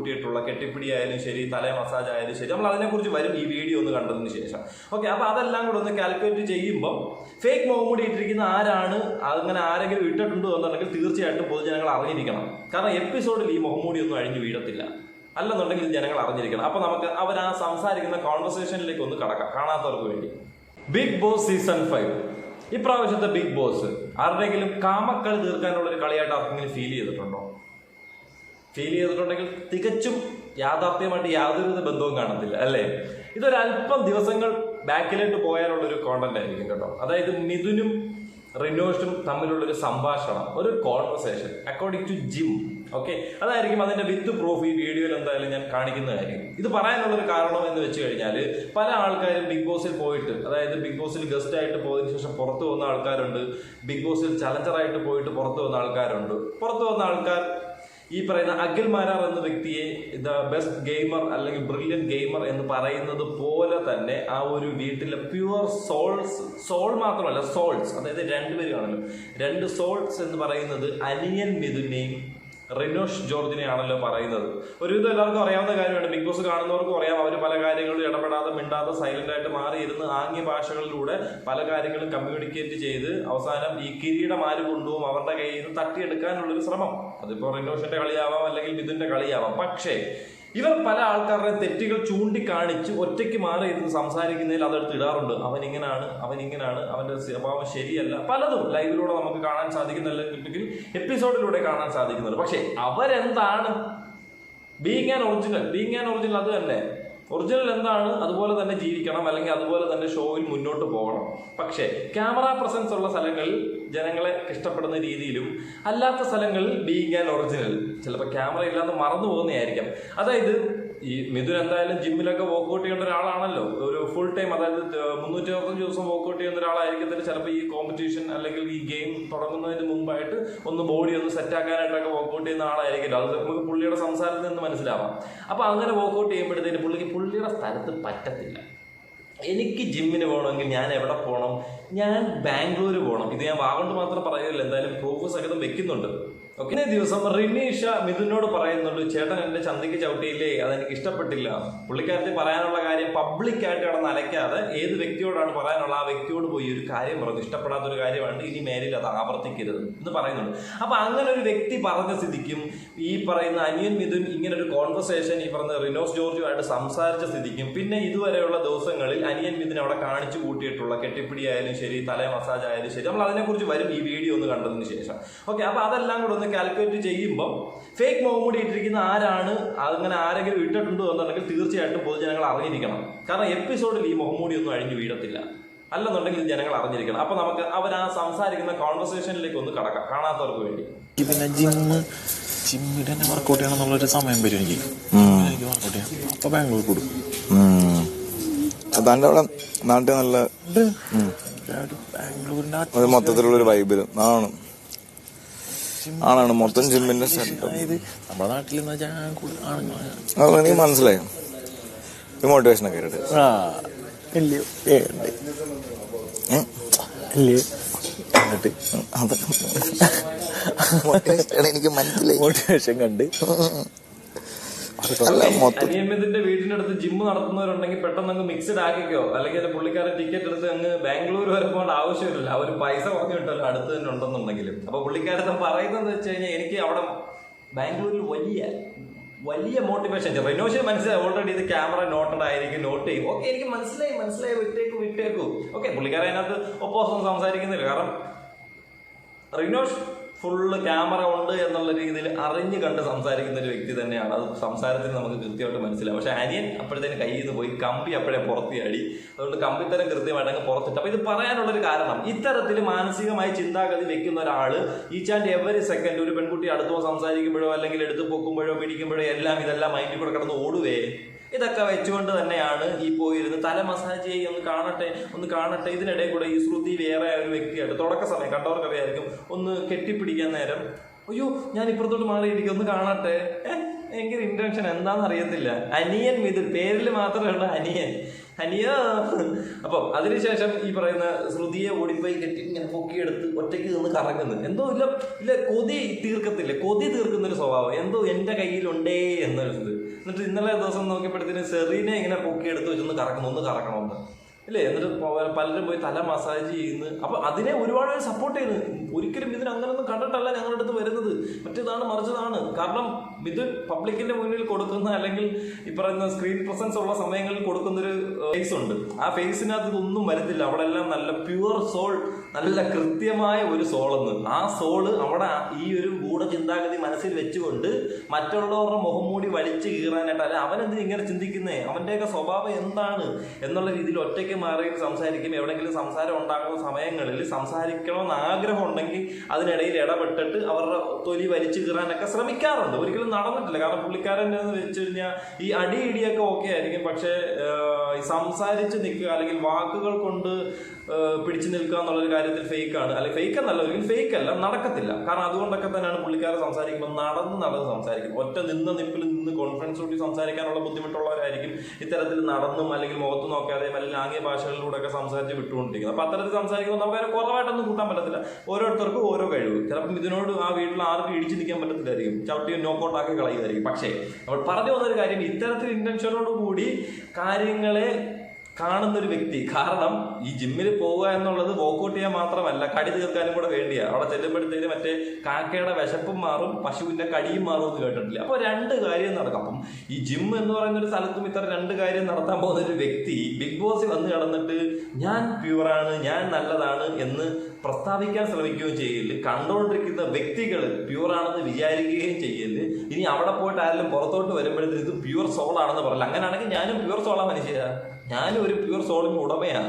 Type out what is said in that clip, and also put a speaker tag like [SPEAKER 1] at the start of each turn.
[SPEAKER 1] കൂട്ടിയിട്ടുള്ള കെട്ടിപ്പിടി ആയാലും ശരി, തല മസാജ് ആയാലും ശരി, നമ്മൾ അതിനെക്കുറിച്ച് വരും ഈ വീഡിയോ ഒന്ന് കണ്ടതിന് ശേഷം. ഓക്കെ, അപ്പോൾ അതെല്ലാം കൂടെ ഒന്ന് കാൽക്കുലേറ്റ് ചെയ്യുമ്പോൾ ഫേക്ക് മുഖംമൂടി ഇട്ടിരിക്കുന്ന ആരാണ്, അങ്ങനെ ആരെങ്കിലും ഇട്ടിട്ടുണ്ടോ എന്നുണ്ടെങ്കിൽ തീർച്ചയായിട്ടും പൊതുജനങ്ങൾ അറിഞ്ഞിരിക്കണം. കാരണം എപ്പിസോഡിൽ ഈ മുഖംമൂടി ഒന്നും അഴിഞ്ഞു വീഴത്തില്ല, അല്ലെന്നുണ്ടെങ്കിൽ ജനങ്ങൾ അറിഞ്ഞിരിക്കണം. അപ്പൊ നമുക്ക് അവർ ആ സംസാരിക്കുന്ന കോൺവെർസേഷനിലേക്ക് ഒന്ന് കടക്കാം, കാണാത്തവർക്ക് വേണ്ടി. ബിഗ് ബോസ് സീസൺ 5 ഇപ്രാവശ്യത്തെ ബിഗ് ബോസ് ആരുടെയെങ്കിലും കാമക്കളി തീർക്കാനുള്ള ഒരു കളിയായിട്ട് ആർക്കെങ്കിലും ഫീൽ ചെയ്തിട്ടുണ്ടോ? ഫീൽ ചെയ്തിട്ടുണ്ടെങ്കിൽ തികച്ചും യാഥാർത്ഥ്യമായിട്ട് യാതൊരുവിധ ബന്ധവും കാണത്തില്ല, അല്ലേ? ഇതൊരല്പം ദിവസങ്ങൾ ബാക്കിലോട്ട് പോയാലുള്ളൊരു കോണ്ടന്റ് ആയിരിക്കും കേട്ടോ. അതായത് മിഥുനും റിനോഷും തമ്മിലുള്ളൊരു സംഭാഷണം, ഒരു conversation according to Jim. Okay, അതായിരിക്കും അതിന്റെ വിത്ത് പ്രൂഫ് ഈ വീഡിയോയിൽ എന്തായാലും ഞാൻ കാണിക്കുന്നതായിരിക്കും. ഇത് പറയാനുള്ളൊരു കാരണം എന്ന് വെച്ച് കഴിഞ്ഞാൽ പല ആൾക്കാരും ബിഗ് ബോസിൽ പോയിട്ട്, അതായത് ബിഗ് ബോസിൽ ഗസ്റ്റ് ആയിട്ട് പോയതിനു ശേഷം പുറത്തു വന്ന ആൾക്കാരുണ്ട്, ബിഗ് ബോസിൽ ചലഞ്ചറായിട്ട് പോയിട്ട് പുറത്തു വന്ന ആൾക്കാരുണ്ട്. പുറത്തു വന്ന ആൾക്കാർ ഈ പറയുന്ന അഖിൽ മാരാർ എന്ന വ്യക്തിയെ ദ ബെസ്റ്റ് ഗെയിമർ അല്ലെങ്കിൽ ബ്രില്യൻറ്റ് ഗെയിമർ എന്ന് പറയുന്നത് പോലെ തന്നെ ആ ഒരു വീട്ടിലെ പ്യുവർ സോൾ മാത്രമല്ല സോൾസ്, അതായത് രണ്ടുപേരാണല്ലോ, രണ്ട് സോൾസ് എന്ന് പറയുന്നത് അനിയൻ മിഥുനെയും റിനോഷ് ജോർജിനെയാണല്ലോ പറയുന്നത്. ഒരുവിധം എല്ലാവർക്കും അറിയാവുന്ന കാര്യമാണ്, ബിഗ് ബോസ് കാണുന്നവർക്കും അറിയാം. അവർ പല കാര്യങ്ങളും ഇടപെടാതെ മിണ്ടാതെ സൈലന്റ് ആയിട്ട് മാറിയിരുന്ന് ആംഗ്യ ഭാഷകളിലൂടെ പല കാര്യങ്ങളും കമ്മ്യൂണിക്കേറ്റ് ചെയ്ത് അവസാനം ഈ കിരീടം ആര് കൊണ്ടുപോകും അവരുടെ കയ്യിൽ നിന്ന് തട്ടിയെടുക്കാനുള്ളൊരു ശ്രമം. അതിപ്പോ റിനോഷിന്റെ കളിയാവാം അല്ലെങ്കിൽ മിഥുന്റെ കളിയാവാം. പക്ഷേ ഇവർ പല ആൾക്കാരുടെ തെറ്റുകൾ ചൂണ്ടിക്കാണിച്ച് ഒറ്റയ്ക്ക് മാറി ഇരുന്ന് സംസാരിക്കുന്നതിൽ അതെടുത്ത് ഇടാറുണ്ട്. അവനിങ്ങനാണ്, അവന്റെ സ്വഭാവം ശരിയല്ല, പലതും ലൈവിലൂടെ നമുക്ക് കാണാൻ സാധിക്കുന്നില്ലെങ്കിൽ എപ്പിസോഡിലൂടെ കാണാൻ സാധിക്കുന്നുണ്ട്. പക്ഷെ അവരെന്താണ് ബീങ് ആൻ ഒറിജിനൽ അത് തന്നെ. ഒറിജിനൽ എന്താണ് അതുപോലെ തന്നെ ജീവിക്കണം, അല്ലെങ്കിൽ അതുപോലെ തന്നെ ഷോയിൽ മുന്നോട്ട് പോകണം. പക്ഷേ ക്യാമറ പ്രസൻസ് ഉള്ള സ്ഥലങ്ങളിൽ ജനങ്ങളെ ഇഷ്ടപ്പെടുന്ന രീതിയിലും അല്ലാത്ത സ്ഥലങ്ങളിൽ ബീങ് ആൻ ഒറിജിനൽ, ചിലപ്പോൾ ക്യാമറ ഇല്ലാതെ മറന്നു പോകുന്നതായിരിക്കാം. അതായത് ഈ മിഥുൻ എന്തായാലും ജിമ്മിലൊക്കെ വർക്ക്ഔട്ട് ചെയ്യേണ്ട ഒരാളാണല്ലോ, ഒരു ഫുൾ ടൈം, അതായത് 365 ദിവസം വർക്ക്ഔട്ട് ചെയ്യുന്ന ഒരാളായിരിക്കത്തില്ല. ചിലപ്പോൾ ഈ കോമ്പറ്റീഷൻ അല്ലെങ്കിൽ ഈ ഗെയിം തുടങ്ങുന്നതിന് മുമ്പായിട്ട് ഒന്ന് ബോഡി ഒന്ന് സെറ്റ് ആക്കാനായിട്ടൊക്കെ വർക്ക്ഔട്ട് ചെയ്യുന്ന ആളായിരിക്കില്ല. അത് നമുക്ക് പുള്ളിയുടെ സംസാരത്തിൽ നിന്ന് മനസ്സിലാവാം. അപ്പോൾ അങ്ങനെ വർക്ക്ഔട്ട് ചെയ്യുമ്പോഴത്തേന് പുള്ളിയുടെ സ്ഥലത്ത് പറ്റത്തില്ല. എനിക്ക് ജിമ്മിന് പോകണമെങ്കിൽ ഞാൻ എവിടെ പോകണം? ഞാൻ ബാംഗ്ലൂർ പോകണം. ഇത് ഞാൻ വാഗോണ്ട് മാത്രം പറയുന്നില്ല, എന്തായാലും പ്രൂഫ് സഹിതം വെക്കുന്നുണ്ട്. ഓക്കെ, ഇന്നേ ദിവസം റിനീഷ മിഥുനോട് പറയുന്നുണ്ട്, ചേട്ടൻ എന്റെ ചന്തിക്ക് ചവിട്ടിയില്ലേ, അതെനിക്ക് ഇഷ്ടപ്പെട്ടില്ല. പുള്ളിക്കാരത്തി പറയാനുള്ള കാര്യം പബ്ലിക്കായിട്ട് കിടന്ന് അലയ്ക്കാതെ ഏത് വ്യക്തിയോടാണ് പറയാനുള്ള ആ വ്യക്തിയോട് പോയി ഒരു കാര്യം പറഞ്ഞു, ഇഷ്ടപ്പെടാത്തൊരു കാര്യമാണ്, ഇനി മേലിൽ അത് ആവർത്തിക്കരുത് എന്ന് പറയുന്നുണ്ട്. അപ്പൊ അങ്ങനെ ഒരു വ്യക്തി പറഞ്ഞ സ്ഥിതിക്കും ഈ പറയുന്ന അനിയൻ മിഥുൻ ഇങ്ങനെ ഒരു കോൺവെർസേഷൻ ഈ പറയുന്ന റിനോസ് ജോർജുമായിട്ട് സംസാരിച്ച സ്ഥിതിക്കും പിന്നെ ഇതുവരെയുള്ള ദിവസങ്ങളിൽ അനിയൻ മിഥുൻ അവിടെ കാണിച്ചു കൂട്ടിയിട്ടുള്ള കെട്ടിപ്പിടി ആയാലും ശരി, തല മസാജ് ആയാലും ശരി, നമ്മൾ അതിനെക്കുറിച്ച് വരും ഈ വീഡിയോ ഒന്ന് കണ്ടതിന് ശേഷം. ഓക്കെ, അപ്പൊ അതെല്ലാം കൂടെ കാൽക്കുലേറ്റ് ചെയ്യുമ്പോൾ ഫേക്ക് മുഖംമൂടി ഇട്ടിരിക്കുന്ന ആരാണ്, അങ്ങനെ ആരെങ്കിലും ഇട്ടിട്ടുണ്ടോ എന്നുണ്ടെങ്കിൽ തീർച്ചയായിട്ടും പൊതുജനങ്ങൾ അറിഞ്ഞിരിക്കണം. കാരണം എപ്പിസോഡിൽ ഈ മുഖംമൂടി ഒന്നും അഴിഞ്ഞു വീഴത്തില്ല, അല്ലെന്നുണ്ടെങ്കിൽ ജനങ്ങൾ അറിഞ്ഞിരിക്കണം. അപ്പൊ നമുക്ക് അവർ ആ സംസാരിക്കുന്ന കോൺവെർസേഷനിലേക്ക് ഒന്ന് കടക്കാം, കാണാത്തവർക്ക് വേണ്ടി.
[SPEAKER 2] പിന്നെ ജിമ്മിൽ തന്നെ വർക്കൗട്ട് ചെയ്യണം എന്നുള്ളൊരു സമയം വരും എനിക്ക് വർക്കൗട്ട് ചെയ്യാം. അപ്പൊ ബാംഗ്ലൂർ കൂടും.
[SPEAKER 3] തന്റെ അവിടെ നാട്ടിൽ നല്ല
[SPEAKER 2] ബാംഗ്ലൂരിന്റെ
[SPEAKER 3] മൊത്തത്തിലുള്ളൊരു വൈബിലും ആണാണ് മൊത്തം ജിമ്മിന്റെ
[SPEAKER 2] നമ്മുടെ നാട്ടിൽ
[SPEAKER 3] എനിക്ക് മനസ്സിലായി മോട്ടിവേഷൻ ഒക്കെ കേട്ടിട്ട്. എനിക്ക് മനസ്സിലായി
[SPEAKER 2] മോട്ടിവേഷൻ കണ്ട്.
[SPEAKER 1] അനിയമിന്റെ വീടിന്റെ അടുത്ത് ജിമ്മ് നടത്തുന്നവരുണ്ടെങ്കിൽ പെട്ടെന്ന് അങ്ങ് മിക്സ്ഡ് ആക്കിക്കോ, അല്ലെങ്കിൽ പുള്ളിക്കാരൻ ടിക്കറ്റ് എടുത്ത് അങ്ങ് ബാംഗ്ലൂർ വരെ പോകേണ്ട ആവശ്യമില്ല. അവർ പൈസ കുറഞ്ഞു കിട്ടുമല്ലോ അടുത്ത് തന്നെ ഉണ്ടെന്നുണ്ടെങ്കിലും. അപ്പൊ പുള്ളിക്കാരൻ പറയുന്നത് വെച്ച് കഴിഞ്ഞാൽ എനിക്ക് അവിടെ ബാംഗ്ലൂരിൽ വലിയ മോട്ടിവേഷൻ. റിനോഷിന് മനസ്സിലായി ഓൾറെഡി ഇത് ക്യാമറ നോട്ടഡ് ആയിരിക്കും, നോട്ട് ചെയ്യും. ഓക്കെ, എനിക്ക് മനസ്സിലായി വിട്ടേക്കു. ഓക്കെ, പുള്ളിക്കാരൻ അതിനകത്ത് ഒപ്പോസം സംസാരിക്കുന്നില്ല. കാരണം റിനോഷ് ഫുള്ള് ക്യാമറ ഉണ്ട് എന്നുള്ള രീതിയിൽ അറിഞ്ഞു കണ്ട് സംസാരിക്കുന്ന ഒരു വ്യക്തി തന്നെയാണ്. അത് സംസാരത്തിൽ നമുക്ക് കൃത്യമായിട്ട് മനസ്സിലാവും. പക്ഷെ അനിയൻ അപ്പോഴത്തേന് കയ്യിൽ നിന്ന് പോയി കമ്പി അപ്പോഴേ പുറത്തിയാടി. അതുകൊണ്ട് കമ്പിത്തരം കൃത്യമായിട്ട് അങ്ങ് പുറത്തിട്ട്. അപ്പൊ ഇത് പറയാനുള്ളൊരു കാരണം, ഇത്തരത്തിൽ മാനസികമായി ചിന്താഗതി വെക്കുന്ന ഒരാള് ഈച്ച് ആൻഡ് എവറി സെക്കൻഡ് ഒരു പെൺകുട്ടി അടുത്തോ സംസാരിക്കുമ്പോഴോ അല്ലെങ്കിൽ എടുത്ത് പൊക്കുമ്പോഴോ പിടിക്കുമ്പോഴോ ഇതെല്ലാം മൈൻഡിൽ കൂടെ കിടന്ന് ഓടുവേ. ഇതൊക്കെ വെച്ചുകൊണ്ട് തന്നെയാണ് ഈ പോയിരുന്ന് തല മസാജ് ചെയ്യും, ഒന്ന് കാണട്ടെ. ഇതിനിടയിൽ കൂടെ ഈ ശ്രുതി വേറെ ഒരു വ്യക്തിയായിട്ട് തുടക്ക സമയം കണ്ടവർക്കറിയായിരിക്കും, ഒന്ന് കെട്ടിപ്പിടിക്കാൻ നേരം അയ്യോ ഞാൻ ഇപ്പുറത്തോട്ട് മാറിയിരിക്കും, ഒന്ന് കാണട്ടെ, ഭയങ്കര ഇന്റൻഷൻ എന്താണെന്ന് അറിയത്തില്ല. അനിയൻ മിഥുൻ, പേരിൽ മാത്രമേ ഉള്ളൂ അനിയൻ. അപ്പം അതിനുശേഷം ഈ പറയുന്ന ശ്രുതിയെ ഓടിപ്പോയി കെട്ടി ഇങ്ങനെ പൊക്കിയെടുത്ത് ഒറ്റയ്ക്ക് നിന്ന് കറങ്ങുന്നു. എന്തോ ഇല്ല കൊതി തീർക്കുന്ന ഒരു സ്വഭാവം എന്തോ എന്റെ കയ്യിലുണ്ടേ എന്നൊരു. എന്നിട്ട് ഇന്നലെ ദിവസം നോക്കിയപ്പോഴത്തേന് സെറീനെ ഇങ്ങനെ പൊക്കിയെടുത്ത് വെച്ചൊന്ന് കറക്കണമെന്ന് ഇല്ലേ. എന്നിട്ട് പലരും പോയി തല മസാജ് ചെയ്യുന്നു. അപ്പൊ അതിനെ ഒരുപാട് പേര് സപ്പോർട്ട് ചെയ്യുന്നു. ഒരിക്കലും മിഥുൻ അങ്ങനൊന്നും കണ്ടിട്ടല്ല ഞങ്ങളുടെ അടുത്ത് വരുന്നത്, മറ്റേതാണ് മറിച്ചതാണ്. കാരണം മിഥുൻ പബ്ലിക്കിന്റെ മുന്നിൽ കൊടുക്കുന്ന, അല്ലെങ്കിൽ ഈ പറയുന്ന സ്ക്രീൻ പ്രസൻസ് ഉള്ള സമയങ്ങളിൽ കൊടുക്കുന്നൊരു ഫേസ് ഉണ്ട്. ആ ഫേസിനകത്ത് ഇതൊന്നും വരുന്നില്ല. അവിടെ എല്ലാം നല്ല പ്യുവർ സോൾ, നല്ല കൃത്യമായ ഒരു സോളെന്ന്. ആ സോള് അവിടെ ഈ ഒരു ഗൂഢചിന്താഗതി മനസ്സിൽ വെച്ചുകൊണ്ട് മറ്റുള്ളവരുടെ മുഖം മൂടി വലിച്ചു കീറാനായിട്ട്, അല്ലെ അവനെന്തിന് ഇങ്ങനെ ചിന്തിക്കുന്നേ, അവന്റെയൊക്കെ സ്വഭാവം എന്താണ് എന്നുള്ള രീതിയിൽ ഒറ്റയ്ക്ക് മാറി സംസാരിക്കും. എവിടെയെങ്കിലും സംസാരം ഉണ്ടാകുന്ന സമയങ്ങളിൽ സംസാരിക്കണമെന്ന് ആഗ്രഹം ഉണ്ടെങ്കിൽ അതിനിടയിൽ ഇടപെട്ടിട്ട് അവരുടെ തൊലി വലിച്ചു കീറാനൊക്കെ ശ്രമിക്കാറുണ്ട്. ഒരിക്കലും നടന്നിട്ടില്ല. കാരണം പുള്ളിക്കാരൻ എന്ന് വെച്ച് കഴിഞ്ഞാൽ ഈ ഇടിയൊക്കെ ഓക്കെ ആയിരിക്കും, പക്ഷേ സംസാരിച്ച് നിൽക്കുക അല്ലെങ്കിൽ വാക്കുകൾ കൊണ്ട് പിടിച്ചു നിൽക്കുക എന്നുള്ളൊരു കാര്യത്തിൽ ഫേക്കാണ്. അല്ലെങ്കിൽ ഫേക്ക് എന്നല്ല, ഒരിക്കലും ഫേക്ക് അല്ല, നടക്കത്തില്ല. കാരണം അതുകൊണ്ടൊക്കെ തന്നെയാണ് പുള്ളിക്കാരൻ സംസാരിക്കുമ്പോൾ നടന്ന് സംസാരിക്കും. ഒറ്റ നിപ്പിൽ നിന്ന് കോൺഫിഡൻസ് കൂടി സംസാരിക്കാനുള്ള ബുദ്ധിമുട്ടുള്ളവരായിരിക്കും ഇത്തരത്തിൽ നടന്നും അല്ലെങ്കിൽ മുഖത്ത് നോക്കാതെ അല്ലെങ്കിൽ ആംഗ്യ ഭാഷകളിലൂടെ ഒക്കെ സംസാരിച്ച് വിട്ടുകൊണ്ടിരിക്കുന്നത്. അപ്പൊ അത്തരത്തിൽ സംസാരിക്കുമ്പോൾ നമുക്ക് അതിനെ കുറവായിട്ടൊന്നും കൂട്ടാൻ പറ്റത്തില്ല. ഓരോരുത്തർക്കും ഓരോ കഴിവ്. ചിലപ്പം ഇതിനോട് ആ വീട്ടിൽ ആർക്കും ഇടിച്ചു നിൽക്കാൻ പറ്റത്തില്ലായിരിക്കും, ചവിട്ടി നോക്കൗട്ടാക്കി കളയുമായിരിക്കും. പക്ഷേ നമ്മൾ പറഞ്ഞു വന്നൊരു കാര്യം, ഇത്തരത്തിൽ ഇന്റൻഷനോട് കൂടി കാര്യങ്ങളെ കാണുന്നൊരു വ്യക്തി. കാരണം ഈ ജിമ്മിൽ പോവുക എന്നുള്ളത് വർക്കൗട്ട് ചെയ്യാൻ മാത്രമല്ല, കടി തീർക്കാനും കൂടെ വേണ്ടിയാണ്. അവിടെ ചെല്ലുമ്പോഴത്തേക്ക് മറ്റേ കാക്കയുടെ വിശപ്പും മാറും, പശുവിന്റെ കടിയും മാറും എന്ന് കേട്ടിട്ടില്ല. അപ്പൊ രണ്ട് കാര്യം നടക്കും. അപ്പം ഈ ജിം എന്ന് പറയുന്ന ഒരു സ്ഥലത്തും ഇത്ര രണ്ട് കാര്യം നടത്താൻ പോകുന്ന ഒരു വ്യക്തി ബിഗ് ബോസിൽ വന്ന് കിടന്നിട്ട് ഞാൻ പ്യുവറാണ്, ഞാൻ നല്ലതാണ് എന്ന് പ്രസ്താവിക്കാൻ ശ്രമിക്കുകയും ചെയ്യില്ല. കണ്ടുകൊണ്ടിരിക്കുന്ന വ്യക്തികൾ പ്യുവറാണെന്ന് വിചാരിക്കുകയും ചെയ്യില്ല. ഇനി അവിടെ പോയിട്ട് ആരെങ്കിലും പുറത്തോട്ട് വരുമ്പോഴത്തേക്ക് ഇത് പ്യുവർ സോൾ ആണെന്ന് പറയില്ല. അങ്ങനെയാണെങ്കിൽ ഞാനും പ്യുവർ സോളാ മനുഷ്യ, ഞാനും ഒരു പ്യുവർ സോളിന് ഉടമയാണ്.